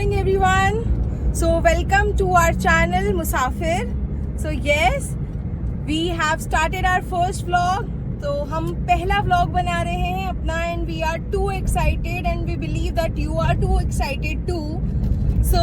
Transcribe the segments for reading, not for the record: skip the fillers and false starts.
morning everyone. So welcome to our channel Musafir. So yes, we have started our first vlog. तो हम पहला vlog बना रहे हैं अपना and we are too excited and we believe that you are too excited too. So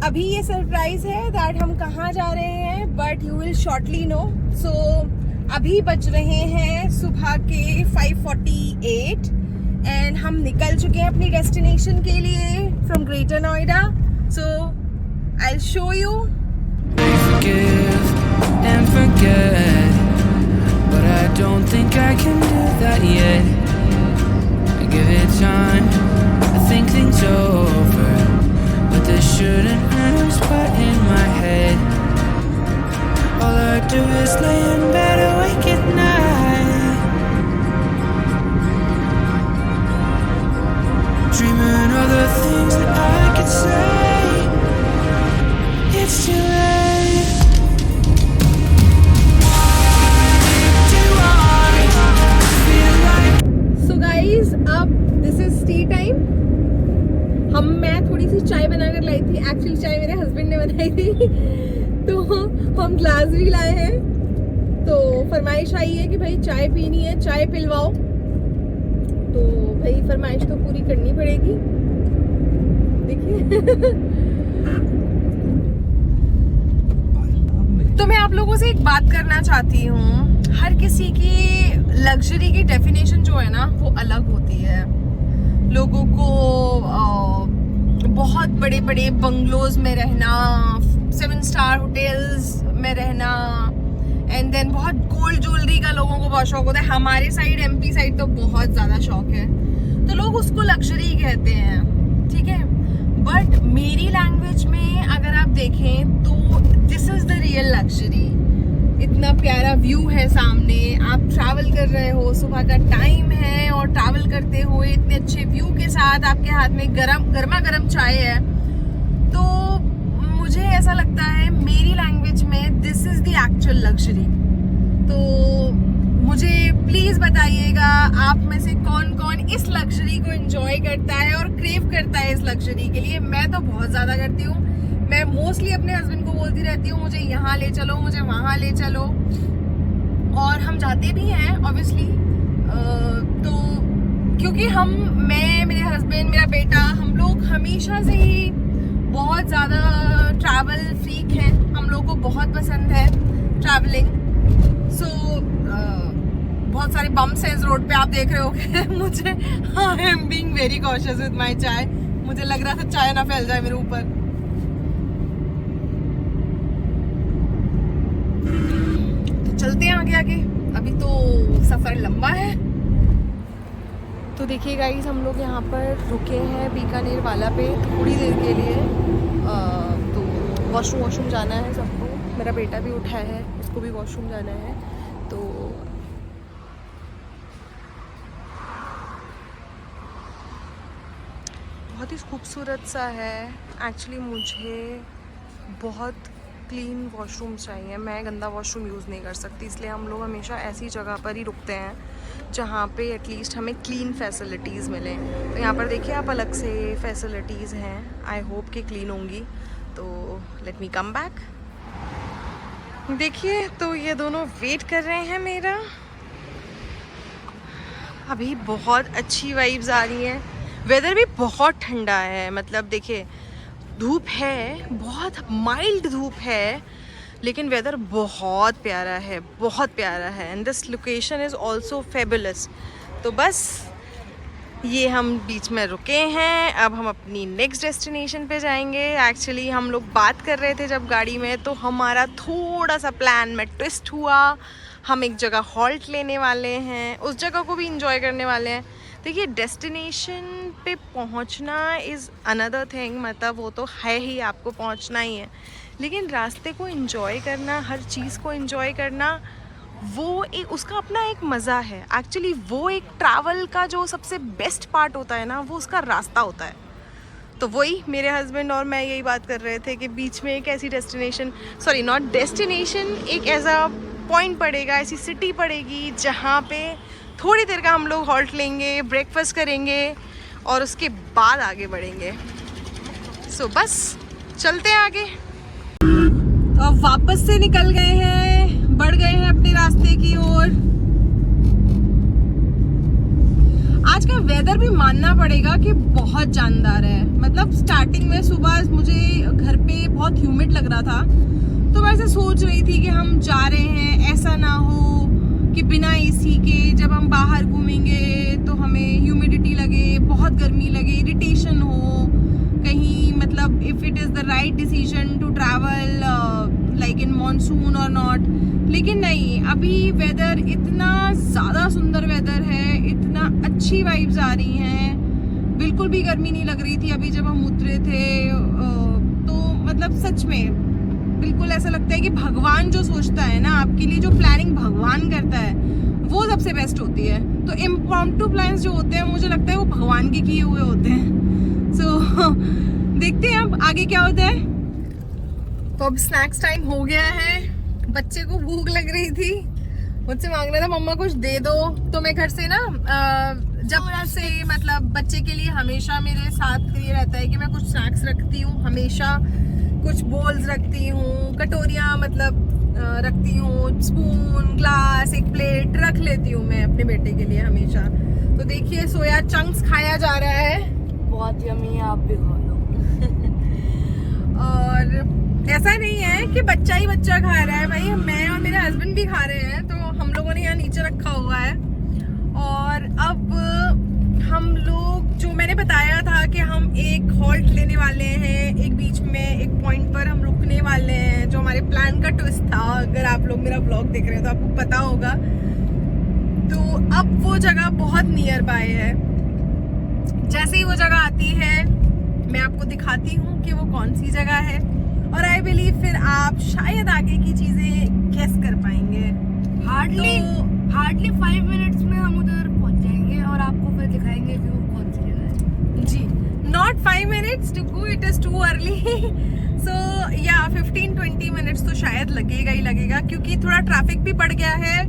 अभी ये surprise है that हम कहाँ जा रहे हैं but you will shortly know. So अभी बज रहे हैं सुबह के 5:48 एंड हम निकल चुके हैं अपनी डेस्टिनेशन के लिए from greater Noida. So I will show you. And forget, but I don't think I can do that yet. I give it time, I think things over, but there shouldn't hurt a spot in my head. All I do is lay in bed awake at night, dreaming of the things that I could say. It's too late. So guys अब this is T time. मैं थोड़ी सी चाय बनाकर लाई थी. Actually चाय मेरे husband ने बनाई थी तो हम ग्लास भी लाए हैं. तो फरमाइश आई है कि भाई चाय पीनी है, चाय पिलवाओ. तो भाई फरमाइश तो पूरी करनी पड़ेगी. देखिए तो मैं आप लोगों से एक बात करना चाहती हूँ. हर किसी की लग्जरी की डेफिनेशन जो है ना वो अलग होती है. लोगों को बहुत बड़े बड़े बंगलोज में रहना, 7 स्टार होटल्स में रहना एंड देन बहुत गोल्ड ज्वेलरी का लोगों को बहुत शौक होता है. हमारे साइड एमपी साइड तो बहुत ज़्यादा शौक है, तो लोग उसको लग्जरी कहते हैं. ठीक है, बट मेरी लैंग्वेज में अगर आप देखें तो this is the real luxury. इतना प्यारा व्यू है सामने, आप ट्रैवल कर रहे हो, सुबह का टाइम है और ट्रैवल करते हुए इतने अच्छे व्यू के साथ आपके हाथ में गर्मा गर्म चाय है. तो मुझे ऐसा लगता है मेरी लैंग्वेज में this is the actual luxury. तो मुझे प्लीज बताइएगा आप में से कौन कौन इस लग्जरी को एंजॉय करता है और क्रेव करता है इस लग्जरी के लिए. मैं तो बहुत ज्यादा करती हूँ. मैं मोस्टली अपने हस्बैंड को बोलती रहती हूँ मुझे यहाँ ले चलो, मुझे वहाँ ले चलो, और हम जाते भी हैं ऑब्वियसली. तो क्योंकि मैं, मेरे हस्बैंड, मेरा बेटा, हम लोग हमेशा से ही बहुत ज़्यादा ट्रैवल फ्रीक हैं. हम लोग को बहुत पसंद है ट्रैवलिंग. सो बहुत सारे बम्प्स हैं इस रोड पे, आप देख रहे होगे. मुझे I am being very cautious with my चाय. मुझे लग रहा था चाय ना फैल जाए मेरे ऊपर. तो चलते हैं आगे आगे, अभी तो सफर लंबा है. तो देखिए गाइस, हम लोग यहाँ पर रुके हैं बीकानेर वाला पे थोड़ी देर के लिए. तो वॉशरूम जाना है सबको. मेरा बेटा भी उठा है, उसको भी वॉशरूम जाना है. तो बहुत ही खूबसूरत सा है. एक्चुअली मुझे बहुत क्लीन वॉशरूम चाहिए. मैं गंदा वॉशरूम यूज़ नहीं कर सकती, इसलिए हम लोग हमेशा ऐसी जगह पर ही रुकते हैं जहाँ पे एटलीस्ट हमें क्लीन फैसिलिटीज़ मिलें. तो यहाँ पर देखिए आप, अलग से फैसिलिटीज़ हैं. आई होप कि क्लीन होंगी. तो लेट मी कम बैक. देखिए तो ये दोनों वेट कर रहे हैं मेरा. अभी बहुत अच्छी वाइब्स आ रही हैं. वेदर भी बहुत ठंडा है. मतलब देखिए धूप है, बहुत माइल्ड धूप है, लेकिन वेदर बहुत प्यारा है, बहुत प्यारा है. And this location is also fabulous. तो बस ये हम बीच में रुके हैं. अब हम अपनी नेक्स्ट डेस्टिनेशन पे जाएंगे. एक्चुअली हम लोग बात कर रहे थे जब गाड़ी में, तो हमारा थोड़ा सा प्लान में ट्विस्ट हुआ. हम एक जगह हॉल्ट लेने वाले हैं, उस जगह को भी इंजॉय करने वाले हैं. देखिए डेस्टिनेशन पे पहुंचना इज़ अनदर थिंग. मतलब वो तो है ही, आपको पहुंचना ही है, लेकिन रास्ते को एंजॉय करना, हर चीज़ को एंजॉय करना, वो एक उसका अपना एक मज़ा है. एक्चुअली वो एक ट्रैवल का जो सबसे बेस्ट पार्ट होता है ना, वो उसका रास्ता होता है. तो वही मेरे हस्बैंड और मैं यही बात कर रहे थे कि बीच में एक ऐसी डेस्टिनेशन, सॉरी नॉट डेस्टिनेशन, एक ऐसा पॉइंट पड़ेगा, ऐसी सिटी पड़ेगी जहाँ पे थोड़ी देर का हम लोग हॉल्ट लेंगे, ब्रेकफास्ट करेंगे और उसके बाद आगे बढ़ेंगे. सो बस चलते हैं आगे। तो अब वापस से निकल गए हैं, बढ़ गए हैं अपने रास्ते की ओर। आज का वेदर भी मानना पड़ेगा कि बहुत जानदार है। मतलब स्टार्टिंग में सुबह मुझे घर पे बहुत ह्यूमिड लग रहा था, तो मैं ऐसे सोच रही थी कि हम जा रहे हैं, ऐसा ना हो कि बिना एसी के जब हम बाहर घूमेंगे तो हमें ह्यूमिडिटी लगे, बहुत गर्मी लगे, इरिटेशन हो कहीं, मतलब if it is the right decision to travel like in monsoon और नॉट। लेकिन नहीं, अभी वेदर इतना ज़्यादा सुंदर वेदर है, इतना अच्छी वाइब्स आ रही हैं, बिल्कुल भी गर्मी नहीं लग रही थी अभी जब हम उतरे थे। तो मतलब सच में बिल्कुल ऐसा लगता है कि भगवान जो सोचता है ना आपके लिए, जो प्लानिंग भगवान करता है वो सबसे बेस्ट होती है। तो इम्प्रॉम्प्टू प्लान्स जो होते हैं मुझे लगता है वो भगवान के किए हुए होते हैं। सो देखते हैं अब आगे क्या होता है। तो अब स्नैक्स टाइम हो गया है। बच्चे को भूख लग रही थी, मुझसे मांग रहा था मम्मा कुछ दे दो। तो मैं घर से ना जब से मतलब बच्चे के लिए हमेशा मेरे साथ ये रहता है कि मैं कुछ स्नैक्स रखती हूँ, हमेशा कुछ बोल्स रखती हूँ, कटोरियाँ मतलब रखती हूँ, स्पून, ग्लास, एक प्लेट रख लेती हूँ मैं अपने बेटे के लिए हमेशा। तो देखिए सोया चंक्स खाया जा रहा है, बहुत यम्मी है, आप भी खा लो। और ऐसा नहीं है कि बच्चा ही बच्चा खा रहा है भाई, मैं और मेरे हस्बैंड भी खा रहे हैं। तो हम लोगों ने यहाँ नीचे रखा हुआ है। और अब हम लोग, जो मैंने बताया था कि हम एक हॉल्ट लेने वाले हैं, एक बीच में एक पॉइंट पर हम रुकने वाले हैं, जो हमारे प्लान का ट्विस्ट था। अगर आप लोग मेरा ब्लॉग देख रहे हैं तो आपको पता होगा। तो अब वो जगह बहुत नियर बाय है। जैसे ही वो जगह आती है मैं आपको दिखाती हूँ कि वो कौन सी जगह है, और आई बिलीव फिर आप शायद आगे की चीजें गेस कर पाएंगे। हार्डली 5 मिनट्स में हम उधर पहुंच जाएंगे और आपको फिर दिखाएंगे कि वो कौन सी जगह है। जी, not 5 minutes to go, it is too early. So या 15-20 मिनट्स तो शायद लगेगा ही लगेगा, क्योंकि थोड़ा ट्रैफिक भी बढ़ गया है।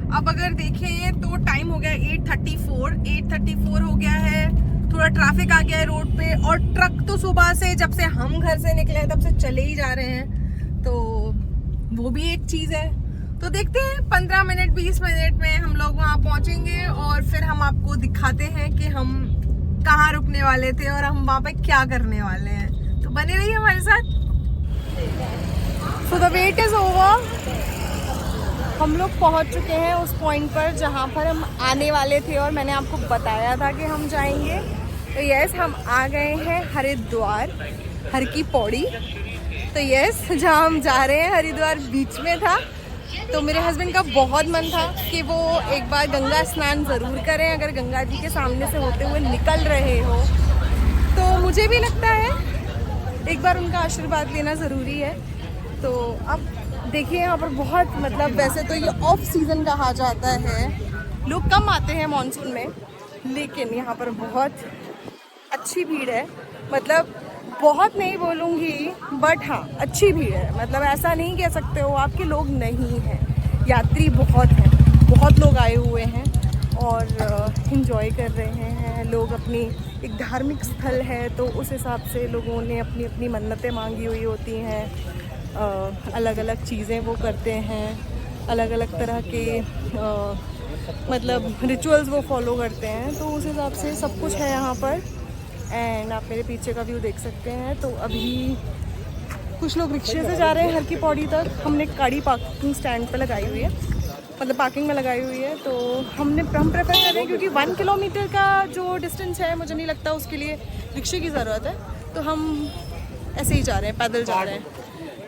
अब अगर देखें तो टाइम हो गया 8:34 हो गया है। थोड़ा ट्रैफिक आ गया है रोड पे, और ट्रक तो सुबह से जब से हम घर से निकले तब से चले ही जा रहे हैं। तो वो भी एक चीज़ है। तो देखते हैं 15 मिनट 20 मिनट में हम लोग वहाँ पहुँचेंगे, और फिर हम आपको दिखाते हैं कि हम कहाँ रुकने वाले थे और हम वहाँ पे क्या करने वाले हैं। तो बने रहिए हमारे साथ। So the wait is over. हम लोग पहुँच चुके हैं उस पॉइंट पर जहाँ पर हम आने वाले थे, और मैंने आपको बताया था कि हम जाएंगे। तो यस, हम आ गए हैं हरिद्वार, हर की पौड़ी। तो यस, जहाँ हम जा रहे हैं हरिद्वार बीच में था। तो मेरे हस्बैंड का बहुत मन था कि वो एक बार गंगा स्नान ज़रूर करें, अगर गंगा जी के सामने से होते हुए निकल रहे हो तो मुझे भी लगता है एक बार उनका आशीर्वाद लेना ज़रूरी है। तो अब देखिए यहाँ पर बहुत, मतलब वैसे तो ये ऑफ सीज़न कहा जाता है, लोग कम आते हैं मॉनसून में, लेकिन यहाँ पर बहुत अच्छी भीड़ है। मतलब बहुत नहीं बोलूँगी, बट हाँ अच्छी भीड़ है। मतलब ऐसा नहीं कह सकते हो आप कि लोग नहीं हैं, यात्री बहुत हैं, बहुत लोग आए हुए हैं और एंजॉय कर रहे हैं। लोग अपनी, एक धार्मिक स्थल है तो उस हिसाब से लोगों ने अपनी अपनी मन्नतें मांगी हुई होती हैं, अलग अलग चीज़ें वो करते हैं, अलग अलग तरह के मतलब रिचुअल्स वो फॉलो करते हैं। तो उस हिसाब से सब कुछ है यहाँ पर। एंड आप मेरे पीछे का व्यू देख सकते हैं। तो अभी कुछ लोग रिक्शे से जा रहे हैं हर की पौड़ी तक। हमने गाड़ी पार्किंग स्टैंड पे लगाई हुई है, मतलब पार्किंग में लगाई हुई है। तो हम प्रेफर कर रहे हैं, क्योंकि 1 किलोमीटर का जो डिस्टेंस है मुझे नहीं लगता उसके लिए रिक्शे की ज़रूरत है। तो हम ऐसे ही जा रहे हैं, पैदल जा रहे हैं।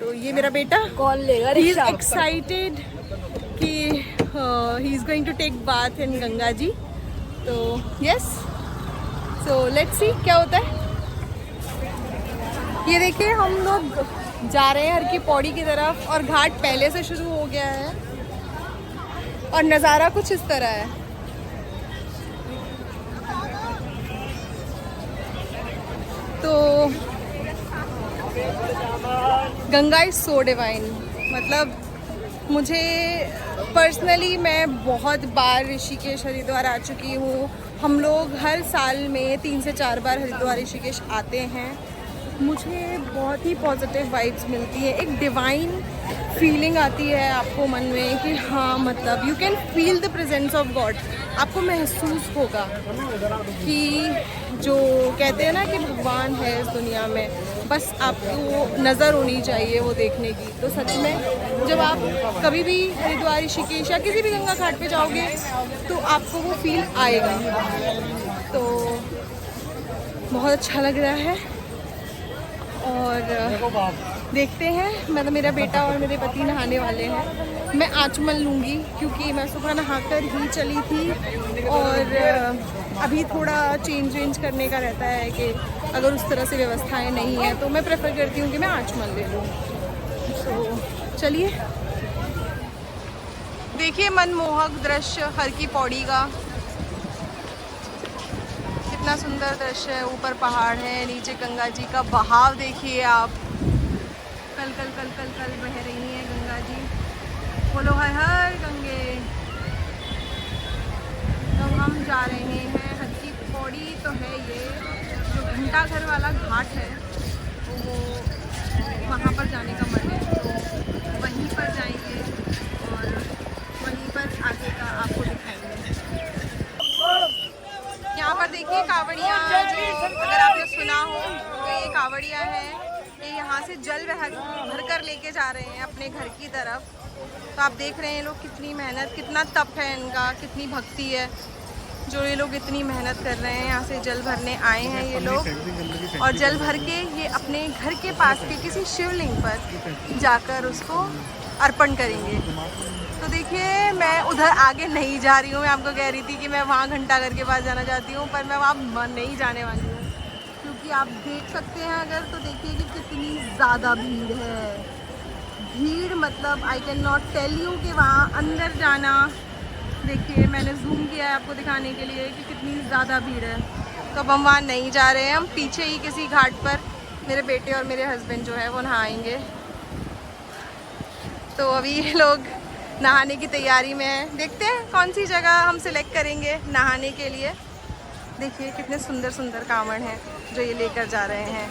तो ये मेरा बेटा कौन लेगा ही इज़ रिक्शा? एक्साइटेड कि he is going to take bath in Ganga ji. तो यस, सो लेट्स सी क्या होता है। ये देखिए हम लोग जा रहे हैं हर की पौड़ी की तरफ, और घाट पहले से शुरू हो गया है और नज़ारा कुछ इस तरह है। तो गंगा इज़ सो डिवाइन। मतलब मुझे पर्सनली, मैं बहुत बार ऋषिकेश हरिद्वार आ चुकी हूँ। हम लोग हर साल में 3 से 4 बार हरिद्वार ऋषिकेश आते हैं। मुझे बहुत ही पॉजिटिव वाइब्स मिलती है, एक डिवाइन फीलिंग आती है आपको मन में कि हाँ मतलब you can feel the presence of God. आपको महसूस होगा कि जो कहते हैं ना कि भगवान है इस दुनिया में, बस आपको नज़र होनी चाहिए वो देखने की। तो सच में जब आप कभी भी हरिद्वार, ऋषिकेश या किसी भी गंगा घाट पे जाओगे तो आपको वो फील आएगा। तो बहुत अच्छा लग रहा है और देखते हैं। मतलब मेरा बेटा और मेरे पति नहाने वाले हैं, मैं आचमन लूँगी क्योंकि मैं सुबह नहाकर ही चली थी और अभी थोड़ा चेंज वेंज करने का रहता है कि अगर उस तरह से व्यवस्थाएं नहीं है तो मैं प्रेफर करती हूँ कि मैं आचमन ले लूँ। तो चलिए देखिए मनमोहक दृश्य हर की पौड़ी का, कितना सुंदर दृश्य है। ऊपर पहाड़ है, नीचे गंगा जी का बहाव देखिए आप, कल कल कल कल कल बह रही है गंगा जी। बोलो हर हर गंगे। तो हम जा रहे हैं हर की पौड़ी, तो है ये जो घंटा घर वाला घाट है वो वहाँ पर जाने का मन है, तो वहीं पर जाएंगे और वहीं पर आगे का आपको दिखाएंगे। यहाँ पर देखिए कावड़ियाँ, जो अगर आपने सुना हो तो ये कावड़ियाँ हैं, ये यहाँ से जल भर कर लेके जा रहे हैं अपने घर की तरफ। तो आप देख रहे हैं लोग कितनी मेहनत, कितना तप है इनका, कितनी भक्ति है जो ये लोग इतनी मेहनत कर रहे हैं। यहाँ से जल भरने आए हैं ये लोग और जल भर के ये अपने घर के पास के किसी शिवलिंग पर जाकर उसको अर्पण करेंगे। तो देखिए मैं उधर आगे नहीं जा रही हूँ, मैं आपको कह रही थी कि मैं वहाँ घंटाघर के पास जाना चाहती हूँ, पर मैं वहाँ नहीं जाने वाली हूँ क्योंकि आप देख सकते हैं अगर तो देखिए कि कितनी ज़्यादा भीड़ है। भीड़ मतलब I can not tell you कि वहाँ अंदर जाना, देखिए मैंने जूम किया है आपको दिखाने के लिए कि कितनी ज़्यादा भीड़ है। तो अब हम वहाँ नहीं जा रहे हैं, हम पीछे ही किसी घाट पर मेरे बेटे और मेरे हस्बैंड जो है वो नहाएंगे। तो अभी ये लोग नहाने की तैयारी में है, देखते हैं कौन सी जगह हम सिलेक्ट करेंगे नहाने के लिए। देखिए कितने सुंदर सुंदर कांवड़ हैं जो ये लेकर जा रहे हैं।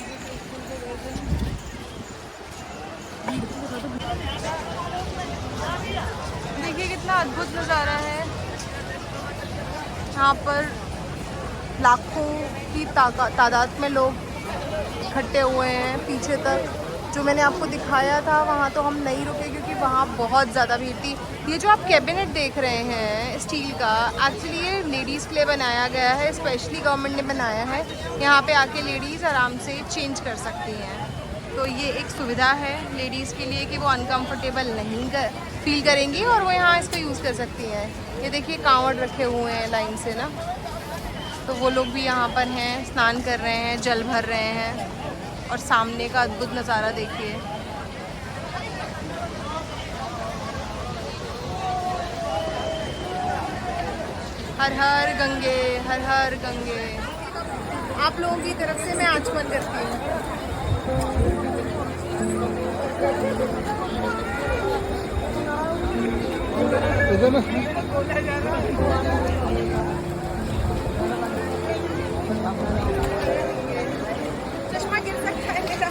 देखिए कितना अद्भुत नज़ारा है, यहाँ पर लाखों की तादाद में लोग इकट्ठे हुए हैं। पीछे तक जो मैंने आपको दिखाया था वहाँ तो हम नहीं रुके क्योंकि वहाँ बहुत ज़्यादा भीड़ थी। ये जो आप कैबिनेट देख रहे हैं स्टील का, एक्चुअली ये लेडीज़ के लिए बनाया गया है, स्पेशली गवर्नमेंट ने बनाया है। यहाँ पे आके लेडीज़ आराम से चेंज कर सकती हैं। तो ये एक सुविधा है लेडीज़ के लिए कि वो अनकंफर्टेबल नहीं फील करेंगी और वो यहाँ इसका यूज़ कर सकती हैं। ये देखिए कांवड़ रखे हुए हैं लाइन से ना, तो वो लोग भी यहाँ पर हैं, स्नान कर रहे हैं, जल भर रहे हैं और सामने का अद्भुत नज़ारा देखिए। हर हर गंगे, हर हर गंगे। आप लोगों की तरफ से मैं आचमन करती हूँ। चश्मा गिर सकता है मेरा।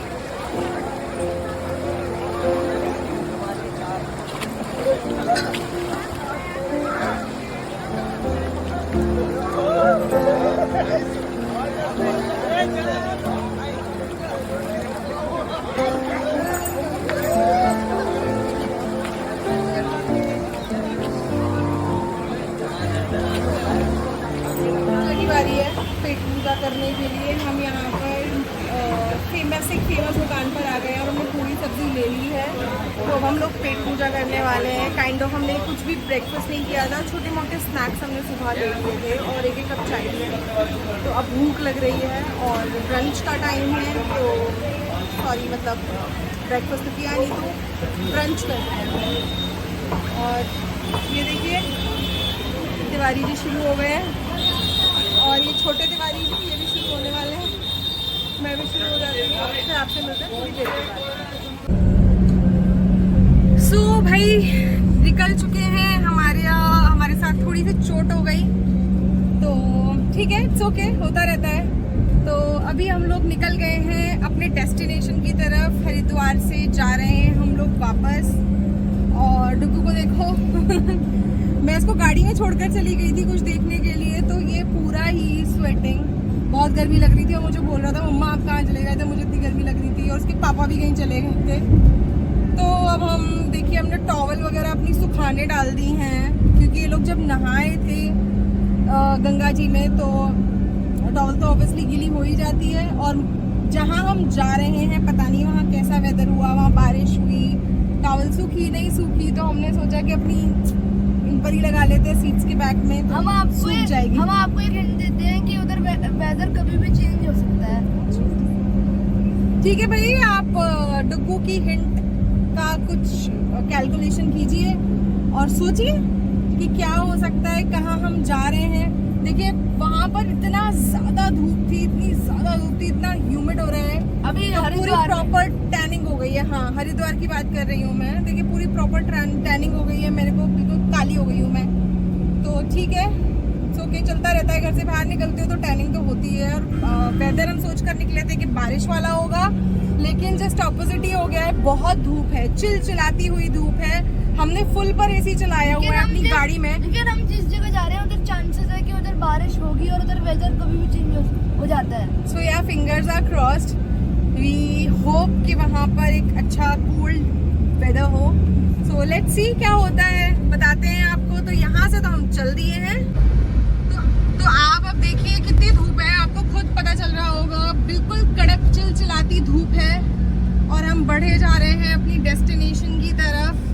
पेट पूजा करने के लिए हम यहाँ पर एक फेमस दुकान पर आ गए हैं और हमने पूरी सब्जी ले ली है। तो अब हम लोग पेट पूजा करने वाले हैं। काइंड ऑफ हमने कुछ भी ब्रेकफास्ट नहीं किया था, छोटे मोटे स्नैक्स हमने सुबह ले लिए थे और एक कप चाय लिया। तो अब भूख लग रही है और ब्रंच का टाइम है, तो सॉरी मतलब ब्रेकफास्ट तो किया नहीं तो ब्रंच करते हैं। और ये देखिए तिवारी जी शुरू हो गए हैं और ये छोटे तिवारी जी ये भी शुरू होने वाले हैं। मैं भी शुरू हो जाती हूँ, फिर आपसे मिलते हैं थोड़ी देर के बाद। सो भाई निकल चुके हैं, हमारे साथ थोड़ी सी चोट हो गई तो ठीक है, इट्स ओके, होता रहता है। तो अभी हम लोग निकल गए हैं अपने डेस्टिनेशन की तरफ। हरिद्वार से जा रहे हैं हम लोग वापस। और डुगू को देखो मैं इसको गाड़ी में छोड़कर चली गई थी कुछ देखने के लिए, तो ये पूरा ही स्वेटिंग, बहुत गर्मी लग रही थी और मुझे बोल रहा था मम्मा आप कहाँ चले गए थे, मुझे इतनी गर्मी लग रही थी। और उसके पापा भी कहीं चले गए थे। तो अब हम देखिए हमने टॉवल वगैरह अपनी सुखाने डाल दी हैं, क्योंकि ये लोग जब नहाए थे गंगा जी में तो टॉवल तो ऑब्वियसली गीली हो ही जाती है। और जहाँ हम जा रहे हैं पता नहीं वहाँ कैसा वेदर हुआ, वहाँ बारिश हुई, टॉवल सूखी नहीं सूखी, तो हमने सोचा कि अपनी इन पर ही लगा लेते हैं सीट्स के बैक में, तो हम आपको सूख जाएगी। हम आपको एक हिंट देते हैं कि उधर वेदर कभी भी चेंज हो सकता है। ठीक है भाई, आप डुगू की हिंट का कुछ कैलकुलेशन कीजिए और सोचिए कि क्या हो सकता है, कहाँ हम जा रहे हैं। देखिए वहाँ पर इतना ज्यादा धूप थी, इतनी ज्यादा धूप थी, इतना ह्यूमिड हो रहा है। अभी पूरी हरिद्वार में प्रॉपर टैनिंग हो गई है। हाँ, हरिद्वार की बात कर रही हूँ मैं। देखिए पूरी प्रॉपर टैनिंग हो गई है, मेरे को बिल्कुल काली हो गई हूँ मैं। तो ठीक है, ओके, चलता रहता है। घर से बाहर निकलते हो तो टैनिंग तो होती है। और वेदर हम सोच कर निकले थे कि बारिश वाला होगा, लेकिन जस्ट ऑपोजिट ही हो गया है। बहुत धूप है, चिलचिलाती हुई धूप है। हमने फुल पर एसी चलाया हुआ है अपनी गाड़ी में। लेकिन हम जिस जगह जा रहे हैं उधर चांसेस है कि उधर बारिश होगी और उधर वेदर कभी भी चेंज हो जाता है। सो या fingers are crossed, we hope कि वहाँ पर एक अच्छा कूल वेदर हो। सो लेट्स सी क्या होता है, बताते हैं आपको। तो यहाँ से तो हम चल दिए हैं। तो आप अब देखिए कितनी धूप है, आपको खुद पता चल रहा होगा। बिल्कुल कड़क चिलचिलाती धूप है और हम बढ़े जा रहे हैं अपनी डेस्टिनेशन की तरफ।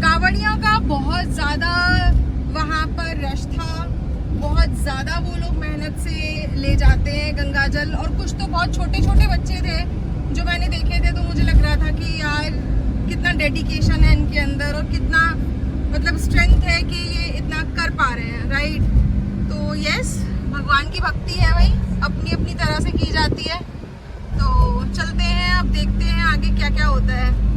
कांवड़ियों का बहुत ज़्यादा वहाँ पर रश था, बहुत ज़्यादा वो लोग मेहनत से ले जाते हैं गंगा जल। और कुछ तो बहुत छोटे छोटे बच्चे थे जो मैंने देखे थे, तो मुझे लग रहा था कि यार कितना डेडिकेशन है इनके अंदर और कितना मतलब स्ट्रेंथ है कि ये इतना कर पा रहे हैं, राइट। तो यस, भगवान की भक्ति है भाई, अपनी अपनी तरह से की जाती है। तो चलते हैं, अब देखते हैं आगे क्या क्या होता है।